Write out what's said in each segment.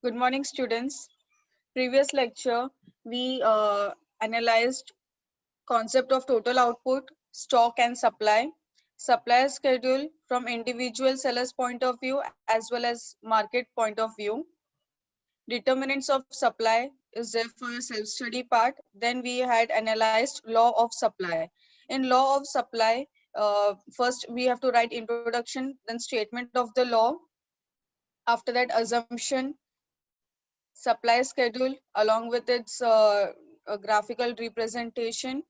Good morning, students. Previous lecture, we analyzed concept of total output, stock and supply schedule from individual seller's point of view as well as market point of view. Determinants of supply is there for a self-study part. Then we had analyzed law of supply. In law of supply, first we have to write introduction, then statement of the law. After that, assumption, supply schedule along with its graphical representation,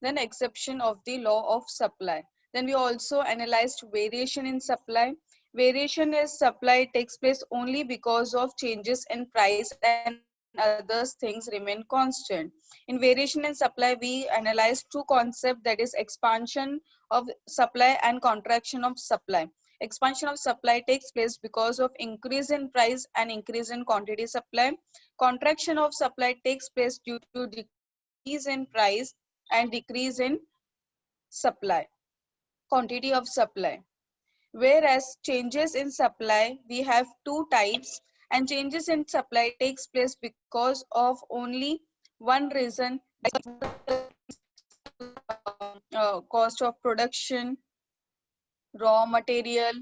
then exception of the law of supply. Then we also analyzed variation in supply. Variation is supply takes place only because of changes in price and other things remain constant. In variation in supply, we analyzed two concepts, that is expansion of supply and contraction of supply. Expansion of supply takes place because of increase in price and increase in quantity supply. Contraction of supply takes place due to decrease in price and decrease in supply, quantity of supply. Whereas changes in supply, we have two types, and changes in supply takes place because of only one reason, cost of production, raw material,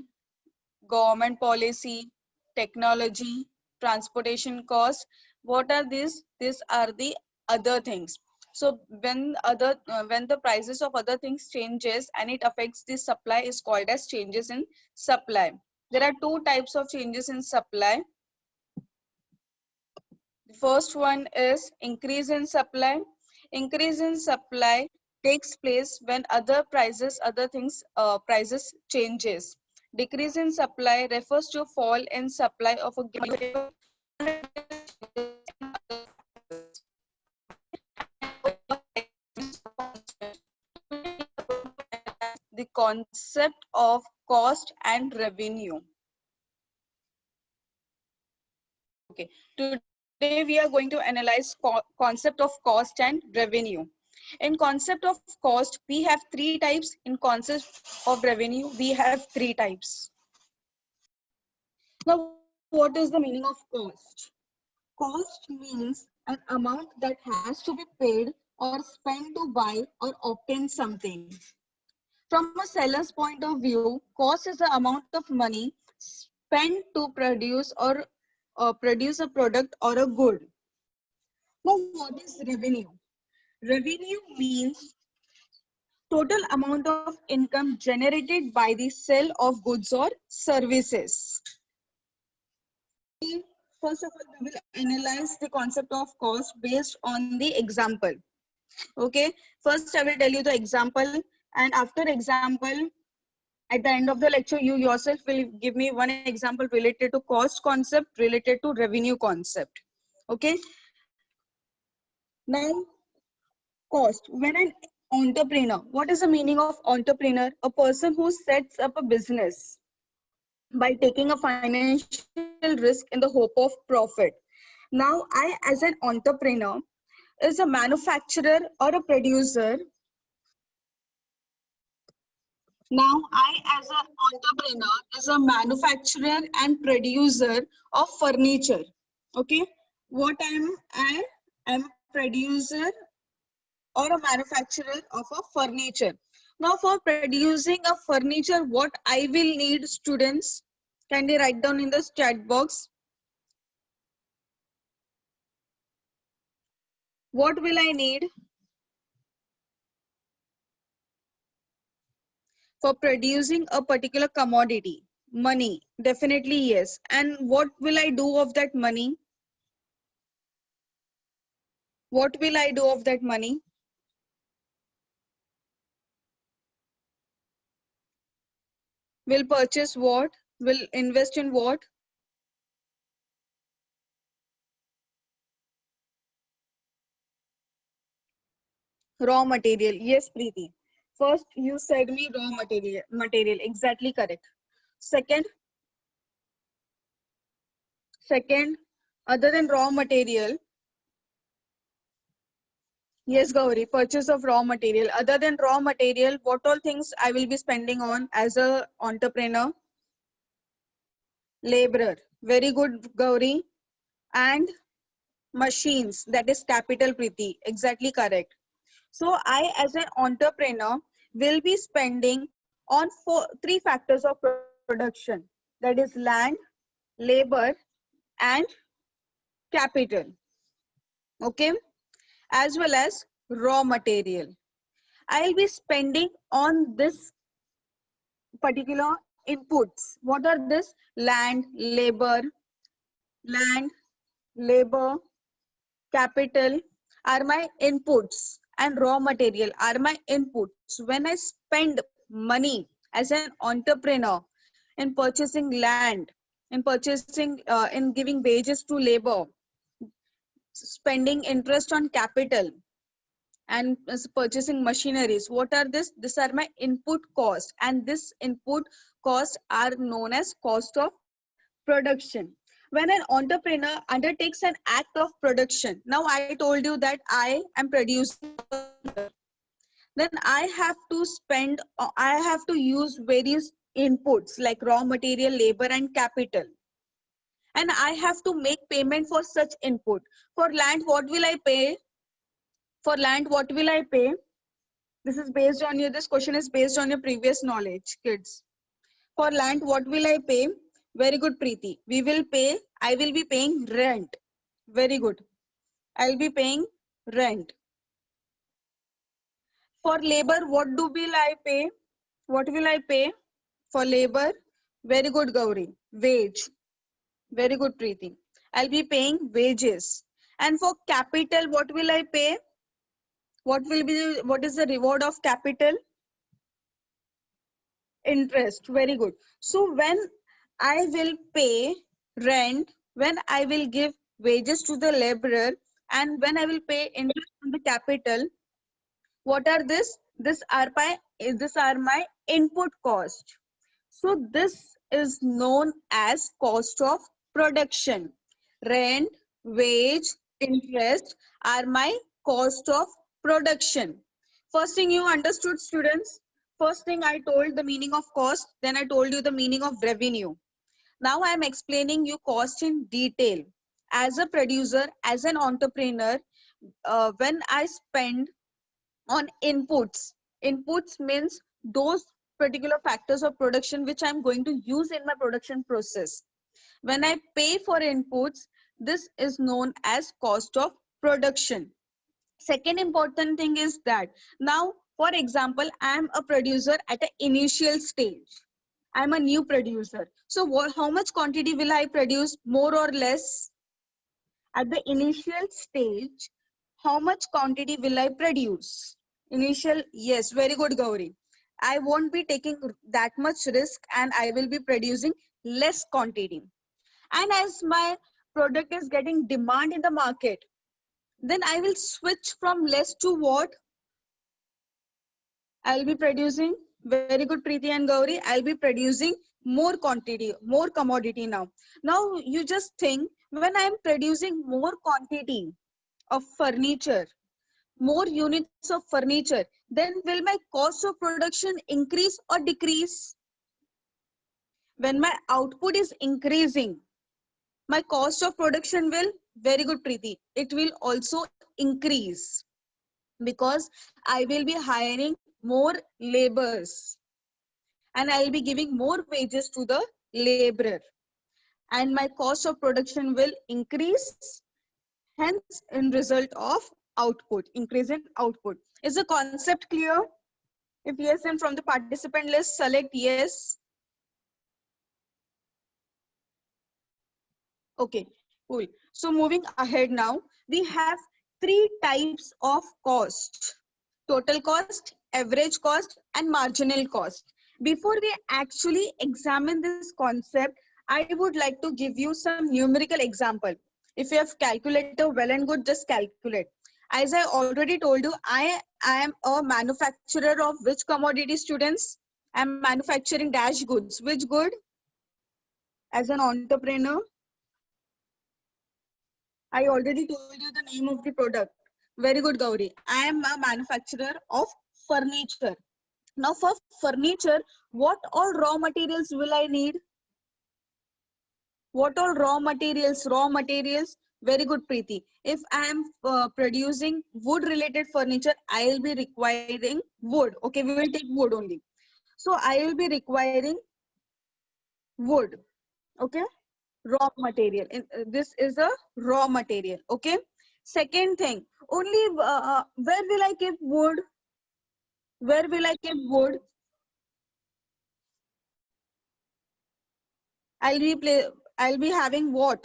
government policy, technology, transportation cost. What are these? These are the other things. So when the prices of other things changes and it affects the supply is called as changes in supply. There are two types of changes in supply. The first one is increase in supply. Increase in supply takes place when other things prices changes. Decrease in supply refers to fall in supply of a given the concept of cost and revenue. Okay, today we are going to analyze concept of cost and revenue. In concept of cost, we have three types. In concept of revenue, we have three types. Now, what is the meaning of cost? Cost means an amount that has to be paid or spent to buy or obtain something. From a seller's point of view, cost is the amount of money spent to produce or produce a product or a good. Now, what is revenue? Revenue means total amount of income generated by the sale of goods or services. First of all, we will analyze the concept of cost based on the example. Okay, first I will tell you the example, and after example, at the end of the lecture, you yourself will give me one example related to cost concept, related to revenue concept. Okay. Now, cost. When an entrepreneur, what is the meaning of entrepreneur? A person who sets up a business by taking a financial risk in the hope of profit. Now, I as an entrepreneur is a manufacturer or a producer. Now, I as an entrepreneur is a manufacturer and producer of furniture. Okay, what I am producer or a manufacturer of a furniture. Now, for producing a furniture, what I will need, students? Can they write down in the chat box? What will I need for producing a particular commodity? Money, definitely yes. And what will I do of that money? What will I do of that money? Will purchase what? Will invest in what? Raw material. Yes, Preeti. First, you said me raw material. Material. Exactly correct. Second, other than raw material, yes, Gauri, purchase of raw material. Other than raw material, what all things I will be spending on as a entrepreneur? Laborer. Very good, Gauri. and machines, that is capital, Preeti. Exactly correct. So I, as an entrepreneur, will be spending on three factors of production. That is land, labor, and capital. Okay. As well as raw material. I'll be spending on this particular inputs. What are this? Land, labor, capital are my inputs, and raw material are my inputs. When I spend money as an entrepreneur in purchasing land, in giving wages to labor, spending interest on capital, and purchasing machineries, what are this? These are my input cost, and this input cost are known as cost of production. When an entrepreneur undertakes an act of production, now I told you that I am producing, then I have to spend, I have to use various inputs like raw material, labor, and capital. And I have to make payment for such input. For land, what will I pay? For land, what will I pay? This is based on your, this question is based on your previous knowledge, kids. For land, what will I pay? Very good, Preeti. We will pay, I will be paying rent. Very good. I'll be paying rent. For labor, what do will I pay? What will I pay for labor? Very good, Gauri. Wage. Very good, Preeti. I'll be paying wages. And for capital, what will I pay? What will be, what is the reward of capital? Interest. Very good. So when I will pay rent, when I will give wages to the laborer, and when I will pay interest on the capital, what are this? These are my input cost. So this is known as cost of production. Rent, wage, interest are my cost of production. First thing you understood, students? First thing I told the meaning of cost, then I told you the meaning of revenue. Now I am explaining you cost in detail. As a producer, as an entrepreneur, when I spend on inputs, inputs means those particular factors of production which I'm going to use in my production process. When I pay for inputs, this is known as cost of production. Second important thing is that now, for example, I am a producer at an initial stage. I'm a new producer. So how much quantity will I produce? More or less? At the initial stage, how much quantity will I produce? Initial, yes, very good, Gauri. I won't be taking that much risk and I will be producing less quantity. And as my product is getting demand in the market, then I will switch from less to what? I'll be producing, very good, Preeti and Gauri, I'll be producing more quantity, more commodity now. Now you just think, when I'm producing more quantity of furniture, more units of furniture, then will my cost of production increase or decrease? When my output is increasing, my cost of production will, very good, Preeti, it will also increase, because I will be hiring more laborers and I'll be giving more wages to the laborer, and my cost of production will increase, hence in result of output, increase in output. Is the concept clear? If yes, then from the participant list, select yes. Okay, cool. So moving ahead now, we have three types of cost: total cost, average cost, and marginal cost. Before we actually examine this concept, I would like to give you some numerical example. If you have calculator, well and good, just calculate. As I already told you, I am a manufacturer of which commodity, students? I am manufacturing dash goods. Which good? As an entrepreneur, I already told you the name of the product. Very good, Gauri. I am a manufacturer of furniture. Now for furniture, what all raw materials will I need? What all raw materials? Raw materials. Very good, Preeti. If I am producing wood related furniture, I will be requiring wood. Okay, we will take wood only. So I will be requiring wood. Okay, raw material. This is a raw material. Okay. Second thing, only where will I keep wood? Where will I keep wood? I'll be play. I'll be having what?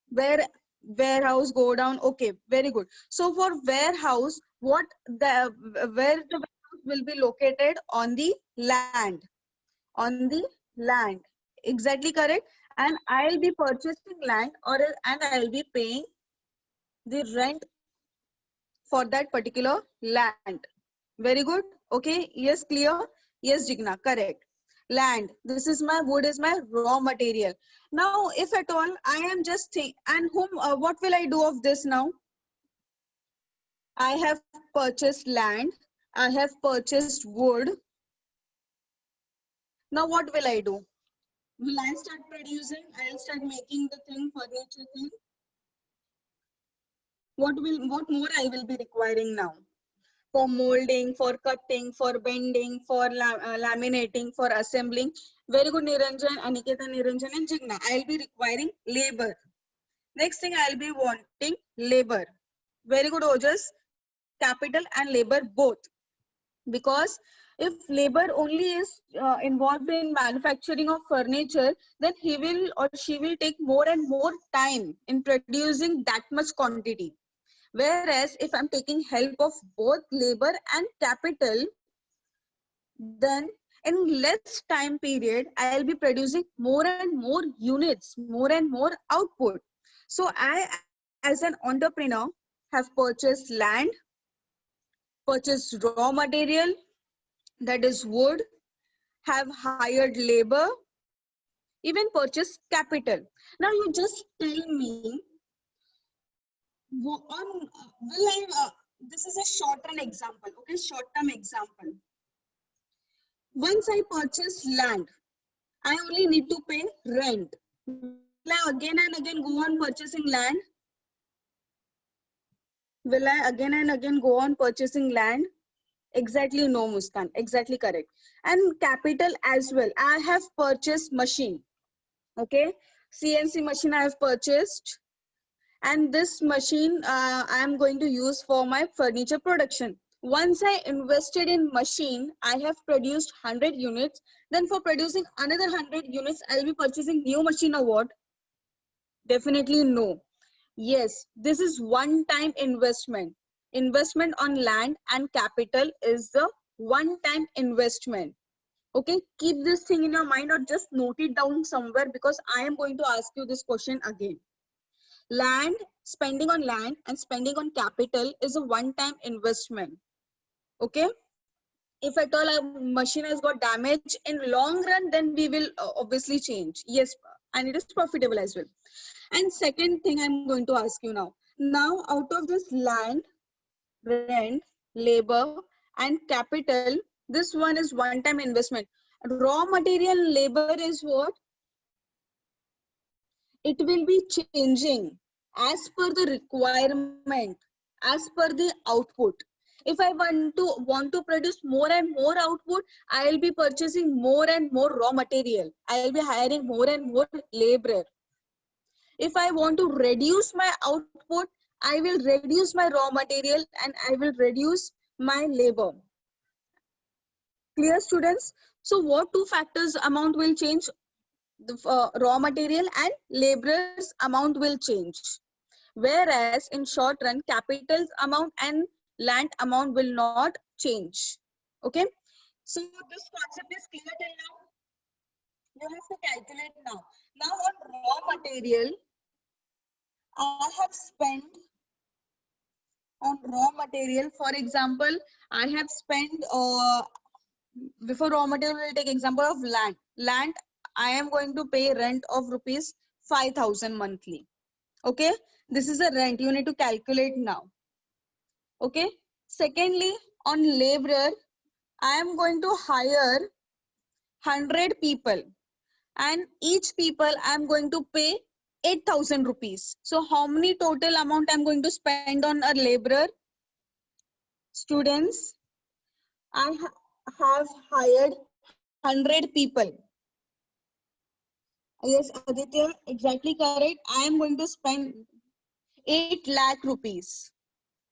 Where warehouse go down. Okay, very good. So for warehouse, what the where the warehouse will be located? On the land. On the land. Exactly correct. And I'll be purchasing land, or and I'll be paying the rent for that particular land. Very good. Okay. Yes, clear. Yes, Jigna. Correct. Land. This is my wood is my raw material. Now, if at all I am just think and whom what will I do of this now? I have purchased land. I have purchased wood. Now what will I do? Will I start producing? I'll start making the thing furniture thing. What more I will be requiring now? For molding, for cutting, for bending, for laminating, for assembling. Very good, Niranjan, Aniketa, Niranjan, and Jigna. I'll be requiring labor. Next thing, I'll be wanting labor. Very good, Ojas. Capital and labor both. Because if labor only is involved in manufacturing of furniture, then he will or she will take more and more time in producing that much quantity. Whereas if I'm taking help of both labor and capital, then in less time period, I'll be producing more and more units, more and more output. So I, as an entrepreneur, have purchased land, purchased raw material, that is wood, have hired labor, even purchased capital. Now you just tell me, this is a short-term example, okay, short-term example. Once I purchase land, I only need to pay rent. Will I again and again go on purchasing land? Will I again and again go on purchasing land? Exactly, no, Muskan. Exactly correct. And capital as well. I have purchased machine. Okay. CNC machine I have purchased. And this machine I am going to use for my furniture production. Once I invested in machine, I have produced 100 units. Then for producing another 100 units, I'll be purchasing new machine or what? Definitely no. Yes, this is one-time investment. Investment on land and capital is the one-time investment. Okay, keep this thing in your mind or just note it down somewhere because I am going to ask you this question again. Land, spending on land and spending on capital is a one-time investment. Okay, if at all a machine has got damage in long run, then we will obviously change. Yes, and it is profitable as well. And second thing I'm going to ask you now. Now, out of this land, rent, labor, and capital, this one is one-time investment. Raw material labor is what? It will be changing as per the requirement, as per the output. If I want to produce more and more output, I will be purchasing more and more raw material. I will be hiring more and more labor. If I want to reduce my output, I will reduce my raw material and I will reduce my labor. Clear, students? So what two factors amount will change? The raw material and laborers amount will change. Whereas in short run, capital's amount and land amount will not change. Okay. So this concept is clear till now. You have to calculate now. Now on raw material, I have spent on raw material. For example, I have spent before raw material, we'll take example of land. Land, I am going to pay rent of rupees 5,000 monthly. Okay, this is a rent. You need to calculate now. Okay. Secondly, on laborer, I am going to hire 100 people. and each people I'm going to pay 8,000 rupees. So how many total amount I'm going to spend on a laborer? Students, I have hired 100 people. Yes, Aditya, exactly correct. I am going to spend 8 lakh rupees.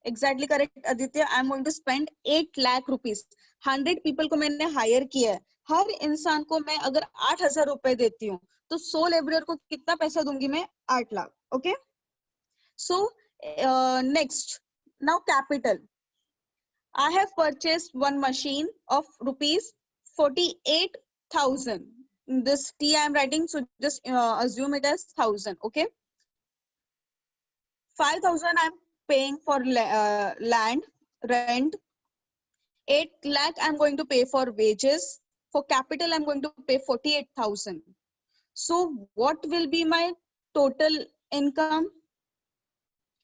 Exactly correct, Aditya. I am going to spend 8 lakh rupees. 100 people को मैंने hire किया है. हर इंसान को मैं अगर 8,000 रुपए देती हूँ तो 100 लेबरर को कितना पैसा दूंगी मैं? 8 lakh. Okay. So next, now capital. I have purchased one machine of rupees 48,000. This T I am writing, so just assume it as 1,000. Okay. 5,000 I'm paying for land rent. 8 lakh I'm going to pay for wages. For capital I'm going to pay 48,000. So what will be my total income?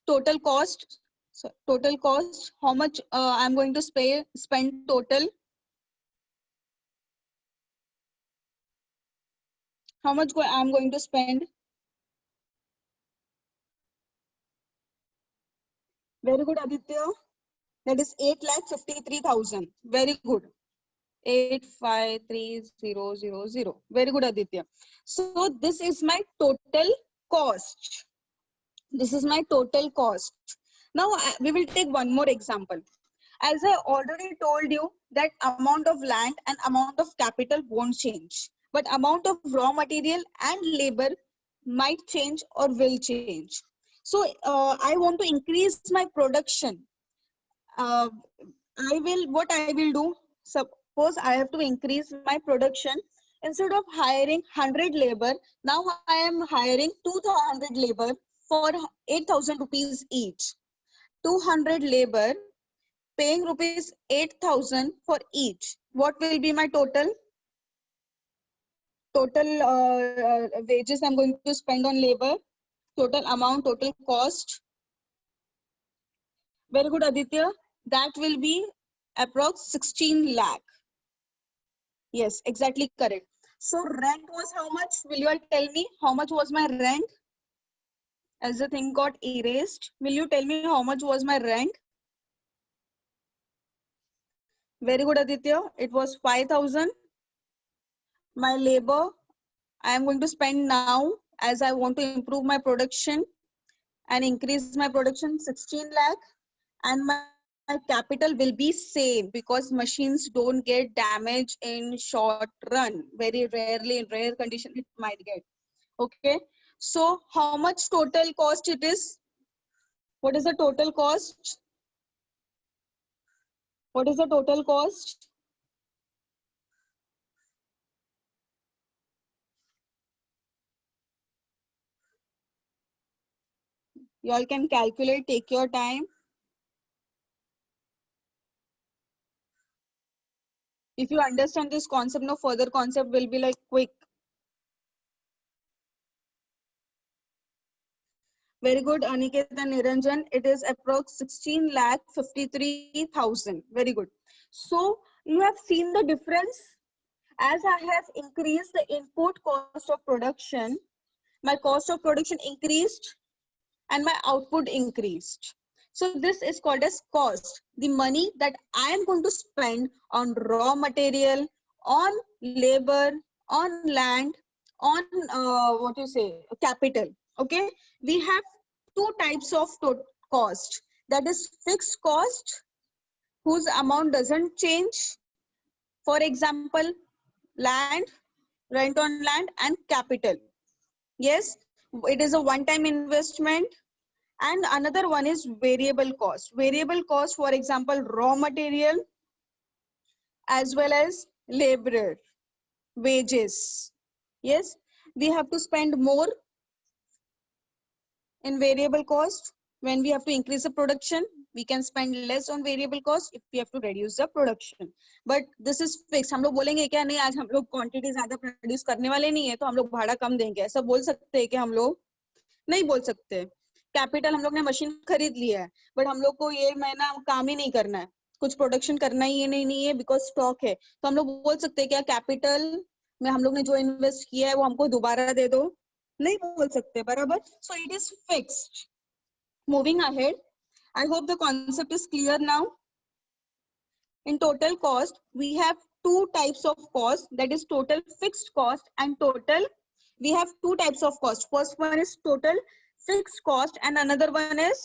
Total cost. So total cost. How much I'm going to spend total? How much I'm going to spend? Very good, Aditya. That is 8,53,000. Very good. 853,000. Very good, Aditya. So this is my total cost. This is my total cost. Now we will take one more example. As I already told you that amount of land and amount of capital won't change, but amount of raw material and labor might change or will change. So I want to increase my production. What I will do, suppose I have to increase my production. Instead of hiring 100 labor, now I am hiring 200 labor for 8,000 rupees each. 200 labor paying rupees 8,000 for each. What will be my total wages I'm going to spend on labor? Total amount, total cost. Very good, Aditya. That will be approx 16 lakh. Yes, exactly correct. So rent was how much? Will you all tell me how much was my rent? As the thing got erased, will you tell me how much was my rent? Very good, Aditya. It was 5,000. My labor, I am going to spend now as I want to improve my production and increase my production 16 lakh, and my capital will be same because machines don't get damaged in short run. Very rarely, in rare condition it might get. Okay. So how much total cost it is? What is the total cost? What is the total cost? You all can calculate, take your time. If you understand this concept, no further concept will be like quick. Very good, Aniket and Niranjan. It is approx 16,53,000. Very good. So you have seen the difference. As I have increased the input cost of production, my cost of production increased and my output increased. So this is called as cost. The money that I am going to spend on raw material, on labor, on land, on capital. Okay, we have two types of cost. That is fixed cost, whose amount doesn't change. For example, land, rent on land, and capital. Yes, it is a one-time investment. And another one is variable cost. Variable cost, for example, raw material as well as laborer, wages. Yes, we have to spend more in variable cost. When we have to increase the production, we can spend less on variable cost if we have to reduce the production. But this is fixed. हम लोग बोलेंगे क्या नहीं आज हम लोग quantity ज्यादा produce करने वाले नहीं है तो हम लोग भाड़ा कम देंगे, ऐसा बोल सकते हैं कि हम लोग नहीं बोल सकते. कैपिटल हम लोग ने मशीन खरीद लिया है बट हम लोग को ये महीना काम ही नहीं करना है, कुछ प्रोडक्शन करना ही नहीं है बिकॉज स्टॉक है, तो हम लोग बोल सकते हैं क्या कैपिटल में हम लोग ने जो इन्वेस्ट किया है वो हमको दोबारा दे दो, नहीं बोल सकते, बराबर. So it is fixed. Moving ahead, I hope the concept is clear now. In total cost, we have two types of cost, that is total fixed cost and total. We have two types of cost. First one is total fixed cost and another one is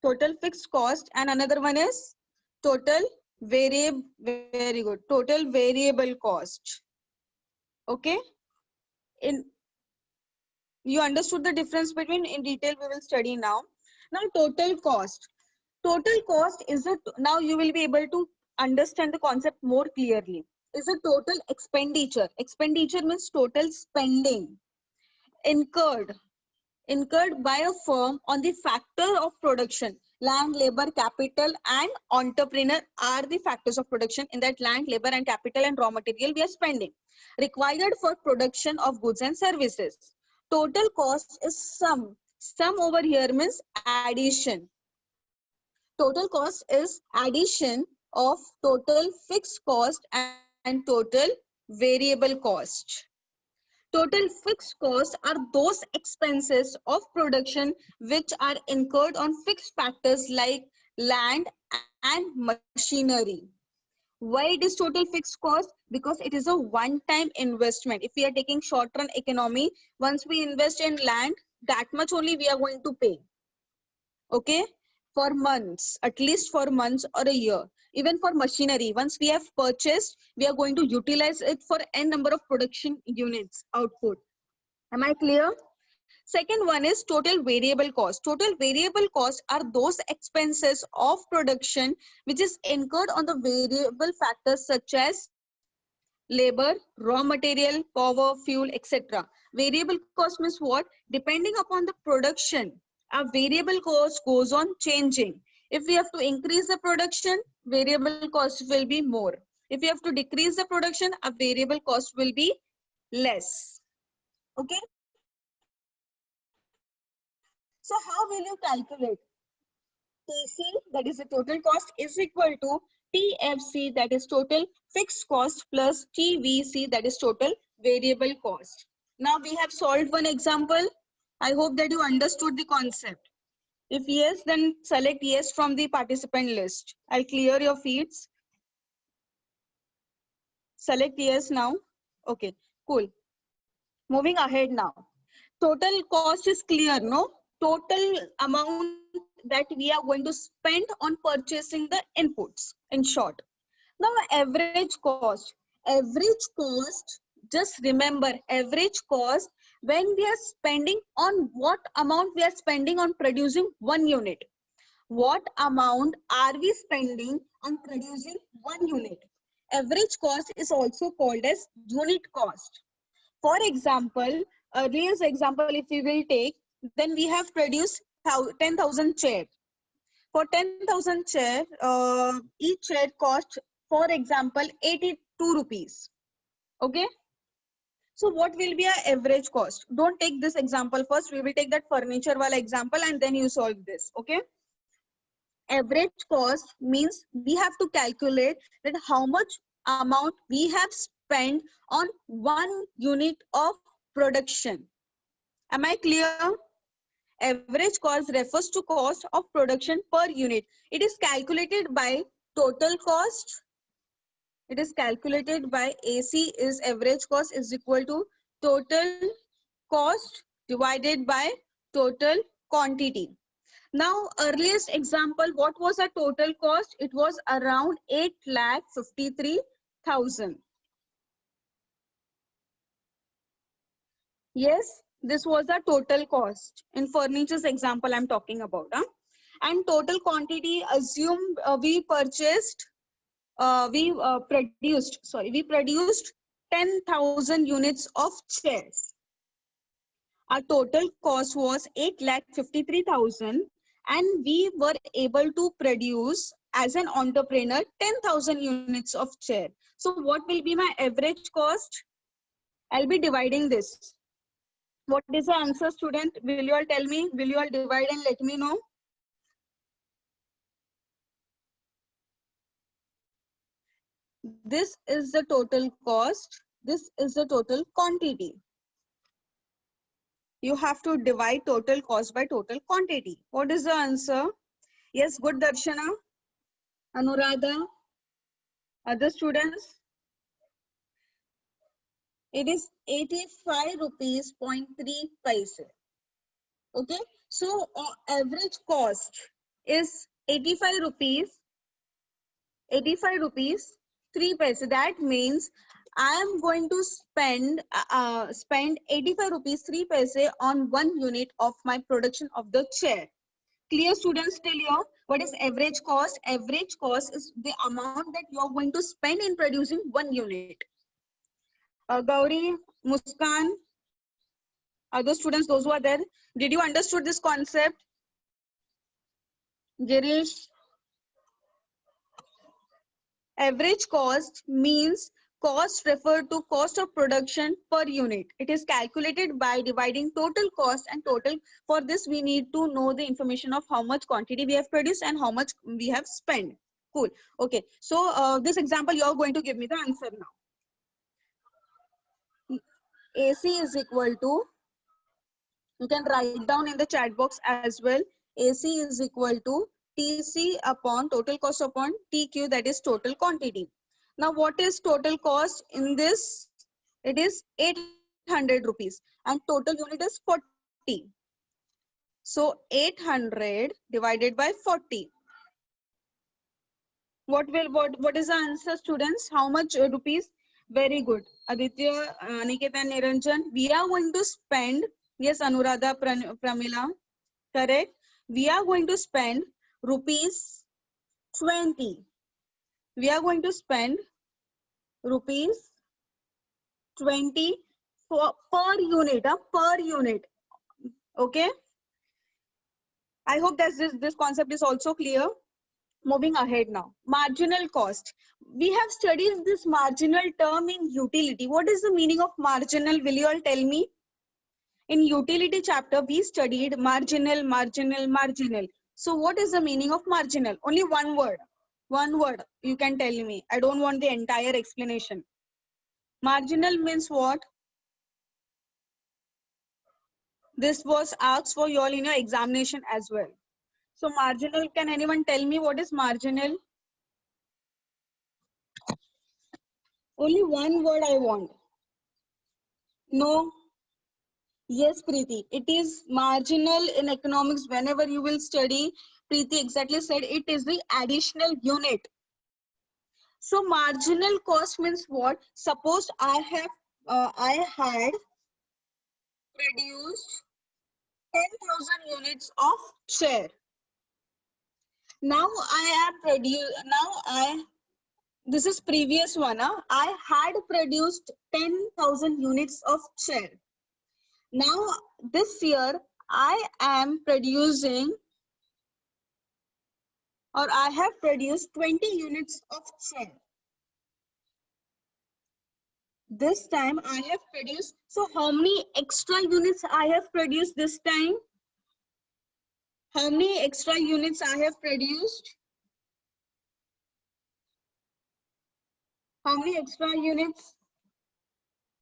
total fixed cost and another one is total variable. Very good. Total variable cost. Okay. You understood the difference between, in detail we will study now. Now total cost. Total cost is a, now you will be able to understand the concept more clearly, is a total expenditure. Expenditure means total spending incurred by a firm on the factor of production. Land, labor, capital and entrepreneur are the factors of production. In that, land, labor and capital and raw material we are spending required for production of goods and services. Total cost is sum. Sum over here means addition. Total cost is addition of total fixed cost and total variable cost. Total fixed costs are those expenses of production which are incurred on fixed factors like land and machinery. Why it is total fixed cost? Because it is a one-time investment. If we are taking short-run economy, once we invest in land, that much only we are going to pay. Okay, for months, at least for months or a year. Even for machinery, once we have purchased, we are going to utilize it for n number of production units output. Am I clear? Second one is total variable cost. Total variable costs are those expenses of production which is incurred on the variable factors such as labor, raw material, power, fuel, etc. Variable cost means what? Depending upon the production, our variable cost goes on changing. If we have to increase the production, variable cost will be more. If we have to decrease the production, our variable cost will be less. Okay. So how will you calculate? TC, that is the total cost, is equal to TFC, that is total fixed cost, plus TVC, that is total variable cost. Now we have solved one example. I hope that you understood the concept. If yes, then select yes from the participant list. I'll clear your feeds. Select yes now. Okay, cool. Moving ahead now. Total cost is clear, no? Total amount that we are going to spend on purchasing the inputs, in short. Now average cost. Average cost, just remember average cost when we are spending on what amount we are spending on producing one unit. What amount are we spending on producing one unit? Average cost is also called as unit cost. For example, earliest example if we will take, then we have produced 10,000 chairs. For 10,000 chair, each chair cost, for example, 82 rupees. Okay. So what will be our average cost? Don't take this example first. We will take that furniture wala example and then you solve this. Okay. Average cost means we have to calculate that how much amount we have spent on one unit of production. Am I clear? Average cost refers to cost of production per unit. It is calculated by total cost. It is calculated by AC is average cost is equal to total cost divided by total quantity. Now, earliest example, what was our total cost? It was around 8,53,000. Yes, this was the total cost. In furniture's example, I'm talking about. And total quantity, assume we produced 10,000 units of chairs. Our total cost was 8,53,000 and we were able to produce as an entrepreneur 10,000 units of chair. So what will be my average cost? I'll be dividing this. What is the answer, student? Will you all tell me? Will you all divide and let me know? This is the total cost. This is the total quantity. You have to divide total cost by total quantity. What is the answer? Yes, good, Darshana. Anuradha. Other students? It is 85 rupees 0.3 paise. Okay, so average cost is 85 rupees 3 paise. That means I am going to spend 85 rupees 3 paise on 1 unit of my production of the chair. Clear, students, till here? What is average cost? Average cost is the amount that you are going to spend in producing 1 unit. Gauri, Muskan, other students, those who are there, did you understood this concept? Girish? Average cost means cost referred to cost of production per unit. It is calculated by dividing total cost and total. For this, we need to know the information of how much quantity we have produced and how much we have spent. Cool. Okay. So this example, you are going to give me the answer now. AC is equal to, you can write down in the chat box as well. AC is equal to TC upon total cost upon TQ, that is total quantity. Now, what is total cost in this? It is 800 rupees and total unit is 40. So 800 divided by 40. What is the answer, students? How much rupees? Very good. Aditya, Aniket and Niranjan, we are going to spend, yes, Anuradha, Pramila, correct? We are going to spend rupees 20. We are going to spend rupees 20 for per unit, per unit. Okay. I hope that this concept is also clear. Moving ahead now, marginal cost. We have studied this marginal term in utility. What is the meaning of marginal? Will you all tell me? In utility chapter, we studied marginal, marginal, marginal. So what is the meaning of marginal? Only one word. One word you can tell me. I don't want the entire explanation. Marginal means what? This was asked for you all in your examination as well. So marginal, can anyone tell me what is marginal? Only one word I want. No. Yes, Preeti. It is marginal in economics. Whenever you will study, Preeti exactly said it is the additional unit. So marginal cost means what? Suppose I had produced 10,000 units of share. Now this is previous one. I had produced 10,000 units of share. Now this year I am producing, or I have produced 20 units of share. This time I have produced, so how many extra units I have produced this time? How many extra units I have produced? How many extra units?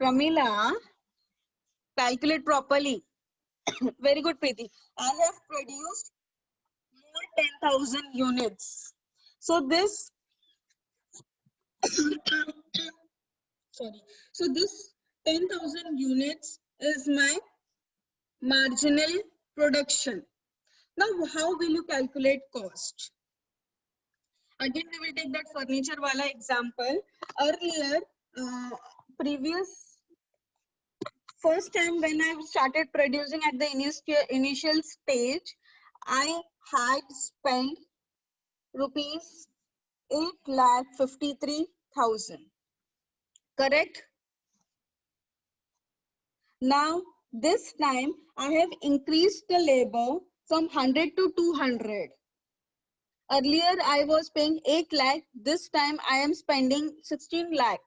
Pramila, calculate properly. Very good, Preeti. I have produced more 10,000 units. So this, sorry. So this 10,000 units is my marginal production. Now, how will you calculate cost? Again, we will take that furniture wala example. Earlier, first time when I started producing at the initial stage, I had spent rupees 8,53,000. Correct? Now, this time I have increased the labor from 100 to 200. Earlier I was paying 8 lakh. This time I am spending 16 lakh.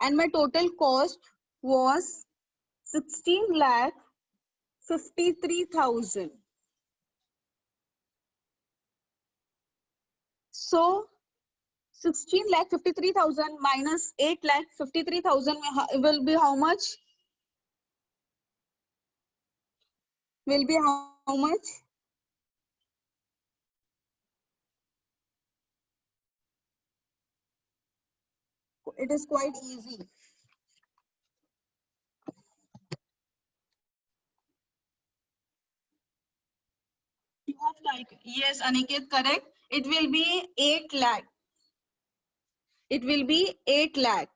And my total cost was 16 lakh 53,000. So 16 lakh 53,000 minus 8 lakh 53,000 will be how much? Will be how much? It is quite easy. You have like, yes, Aniket, correct. It will be 8 lakh. It will be 8 lakh.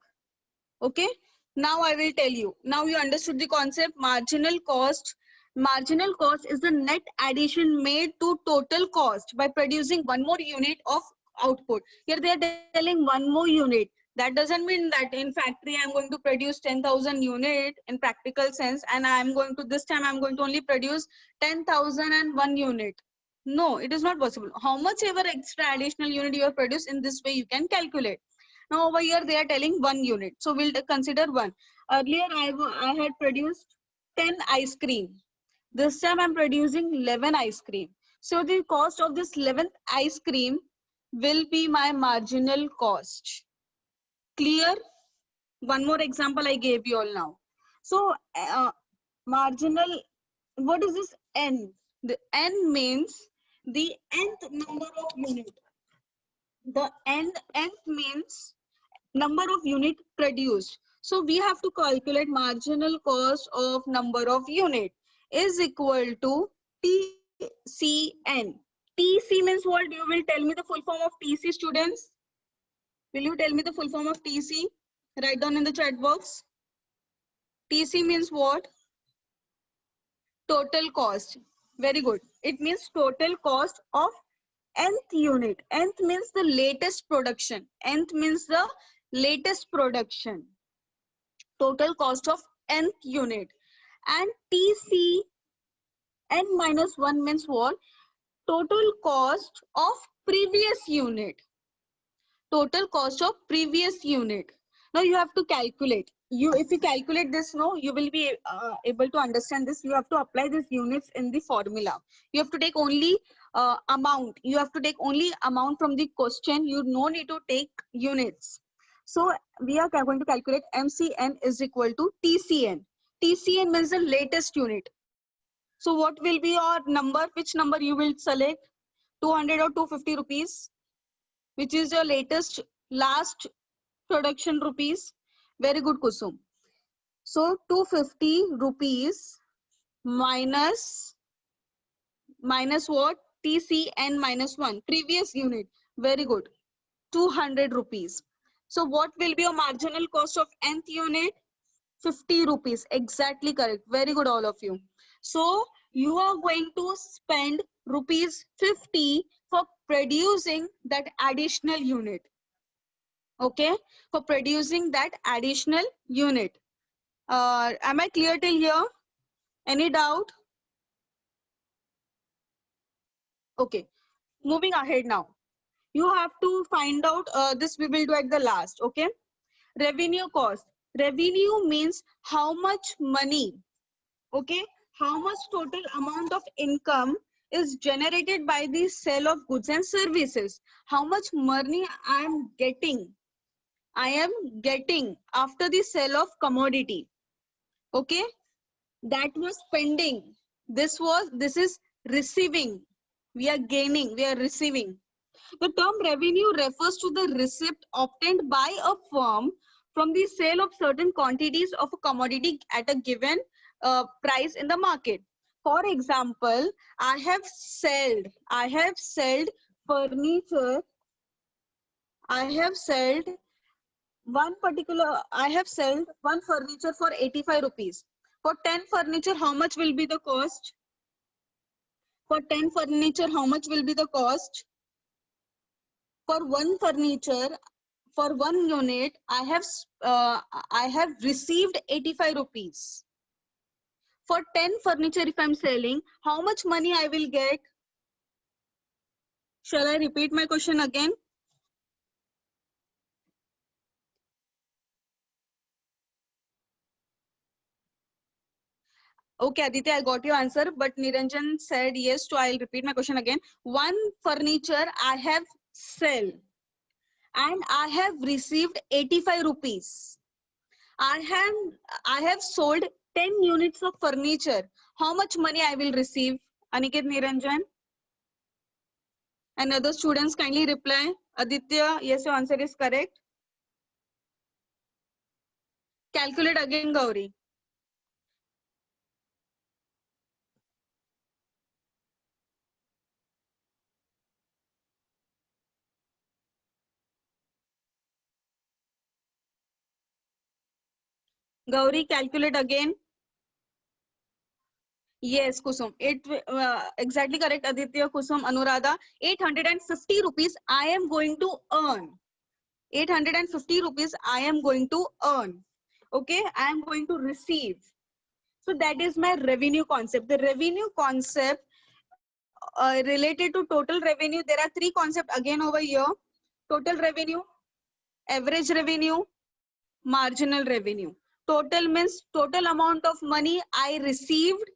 Okay. Now I will tell you. Now you understood the concept. Marginal cost. Marginal cost is the net addition made to total cost by producing one more unit of output. Here they are telling one more unit. That doesn't mean that in factory I'm going to produce 10,000 unit in practical sense, and I'm going to this time I'm going to only produce 10,001 unit. No, it is not possible. How much ever extra additional unit you have produced, in this way you can calculate. Now over here they are telling 1 unit. So we'll consider 1. Earlier I had produced 10 ice cream. This time I'm producing 11 ice cream. So the cost of this 11th ice cream will be my marginal cost. Clear? One more example I gave you all now. So marginal, what is this N? The N means the nth number of unit. The nth means number of unit produced. So we have to calculate marginal cost of number of unit is equal to TCN. TC means what? You will tell me the full form of TC, students. Will you tell me the full form of TC? Write down in the chat box. TC means what? Total cost. Very good. It means total cost of nth unit. Nth means the latest production. Nth means the latest production. Total cost of nth unit. And TC n minus 1 means what? Total cost of previous unit. Total cost of previous unit. Now you have to calculate. If you calculate this, no, you will be able to understand this. You have to apply these units in the formula. You have to take only amount. You have to take only amount from the question. You no need to take units. So we are going to calculate MCN is equal to TCN. TCN means the latest unit. So what will be your number? Which number you will select? 200 or 250 rupees? Which is your latest, last production rupees? Very good, Kusum. So 250 rupees minus what? TCN minus 1. Previous unit. Very good. 200 rupees. So what will be your marginal cost of nth unit? 50 rupees. Exactly correct. Very good, all of you. So you are going to spend rupees 50 for producing that additional unit. Okay, for producing that additional unit. Am I clear till here? Any doubt? Okay, moving ahead now. You have to find out, this we will do at the last. Okay, revenue cost. Revenue means how much money, okay, how much total amount of income is generated by the sale of goods and services. How much money I am getting after the sale of commodity. Okay, that was spending. This is receiving. We are gaining, we are receiving. The term revenue refers to the receipt obtained by a firm from the sale of certain quantities of a commodity at a given price in the market. For example, I have sold furniture. I have sold one furniture for 85 rupees. For 10 furniture, how much will be the cost? For 10 furniture, how much will be the cost? For one furniture, for one unit, I have received 85 rupees. For 10 furniture, if I'm selling, how much money I will get? Shall I repeat my question again? Okay, Aditya, I got your answer, but Niranjan said yes, so I'll repeat my question again. One furniture I have sell. and I have received 85 rupees. I have sold 10 units of furniture. How much money I will receive? Aniket, Niranjan and other students kindly reply. Aditya, yes, your answer is correct. Calculate again, Gauri. Gauri, calculate again. Yes, Kusum. Exactly correct, Aditya, Kusum, Anuradha. 850 rupees I am going to earn. 850 rupees I am going to earn. Okay, I am going to receive. So that is my revenue concept. The revenue concept related to total revenue, there are three concepts again over here. Total revenue, average revenue, marginal revenue. Total means total amount of money I received.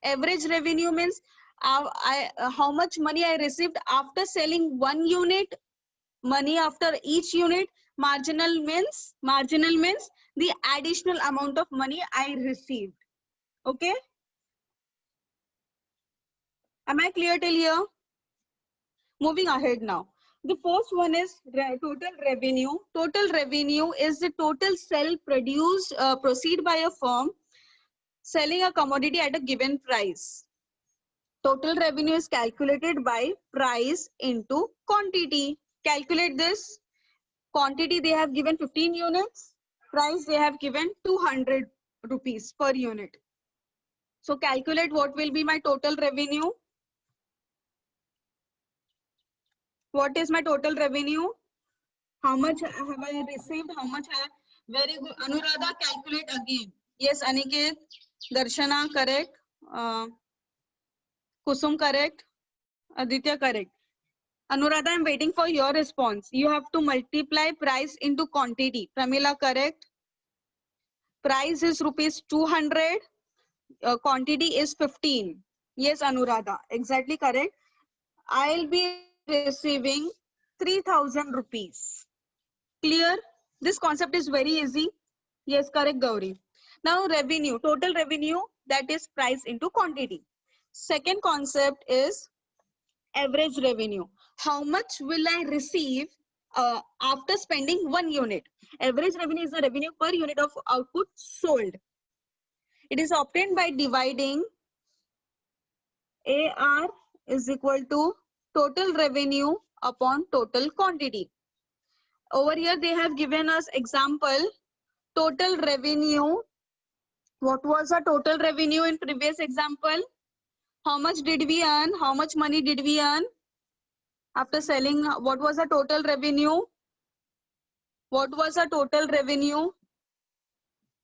Average revenue means how much money I received after selling one unit, money after each unit. Marginal means the additional amount of money I received. Okay, am I clear till here? Moving ahead now. The first one is total revenue. Total revenue is the total sell produced proceed by a firm selling a commodity at a given price. Total revenue is calculated by price into quantity. Calculate this. Quantity they have given 15 units. Price they have given 200 rupees per unit. So calculate what will be my total revenue. What is my total revenue? How much have I received? How much have very good. Anuradha, calculate again. Yes, Aniket, Darshana, correct. Kusum, correct. Aditya, correct. Anuradha, I'm waiting for your response. You have to multiply price into quantity. Pramila, correct. Price is rupees 200. Quantity is 15. Yes, Anuradha, exactly correct. I'll be receiving 3,000 rupees. Clear? This concept is very easy. Yes, correct, Gauri. Now, revenue, total revenue, that is price into quantity. Second concept is average revenue. How much will I receive after spending one unit? Average revenue is the revenue per unit of output sold. It is obtained by dividing AR is equal to total revenue upon total quantity. Over here, they have given us example, total revenue. What was the total revenue in previous example? How much did we earn? How much money did we earn after selling? What was the total revenue? What was the total revenue?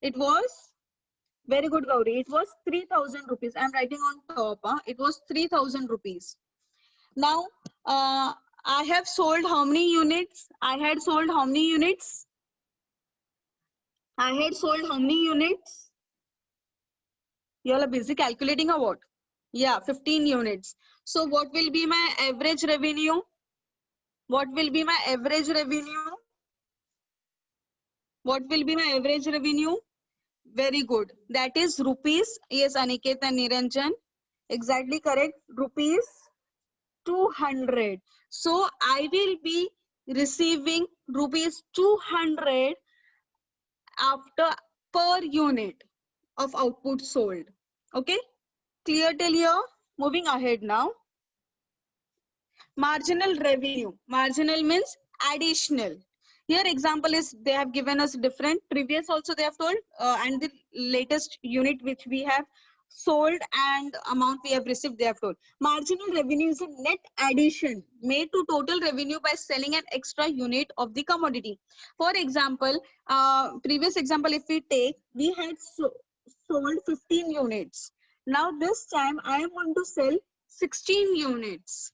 It was very good, Gauri. It was 3,000 rupees. I'm writing on top. It was 3,000 rupees. Now, I have sold how many units? I had sold how many units? I had sold how many units? You all are busy calculating or what? Yeah, 15 units. So what will be my average revenue? What will be my average revenue? What will be my average revenue? Very good. That is rupees. Yes, Aniket and Niranjan. Exactly correct. Rupees 200. So I will be receiving rupees 200 after per unit of output sold. Okay. Clear till here? Moving ahead now. Marginal revenue. Marginal means additional. Here example is they have given us different. Previous also they have told and the latest unit which we have sold and amount we have received they have told. Marginal revenue is a net addition made to total revenue by selling an extra unit of the commodity. For example, previous example if we take, we had sold 15 units. Now this time I am going to sell 16 units.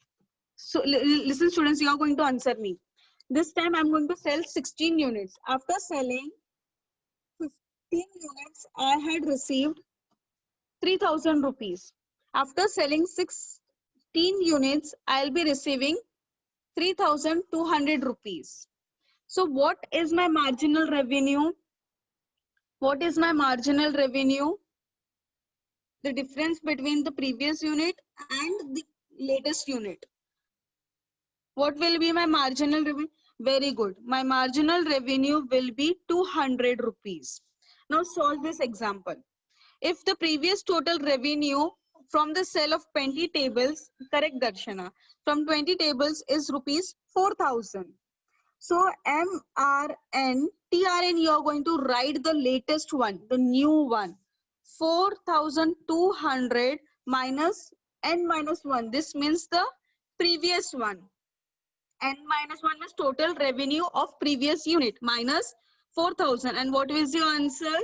So listen students, you are going to answer me. This time I'm going to sell 16 units. After selling 15 units, I had received 3,000 rupees. After selling 16 units, I'll be receiving 3,200 rupees. So what is my marginal revenue? What is my marginal revenue? The difference between the previous unit and the latest unit. What will be my marginal revenue? Very good. My marginal revenue will be 200 rupees. Now solve this example. If the previous total revenue from the sale of 20 tables, correct Darshana, from 20 tables is rupees 4,000. So MRN, TRN, you are going to write the latest one, the new one. 4,200 minus N minus 1. This means the previous one. N minus 1 means total revenue of previous unit minus 4,000. And what is your answer?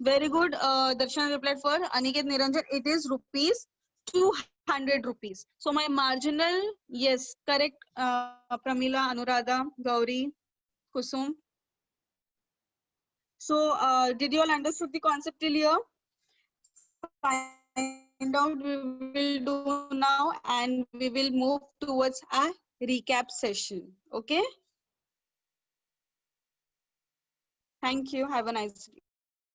Very good. Darshana replied for Aniket Niranjan. It is rupees 200 rupees. So my marginal, yes, correct. Pramila, Anuradha, Gauri, Kusum. So did you all understood the concept till here? Find out we will do now, and we will move towards a recap session. Okay. Thank you. Have a nice day.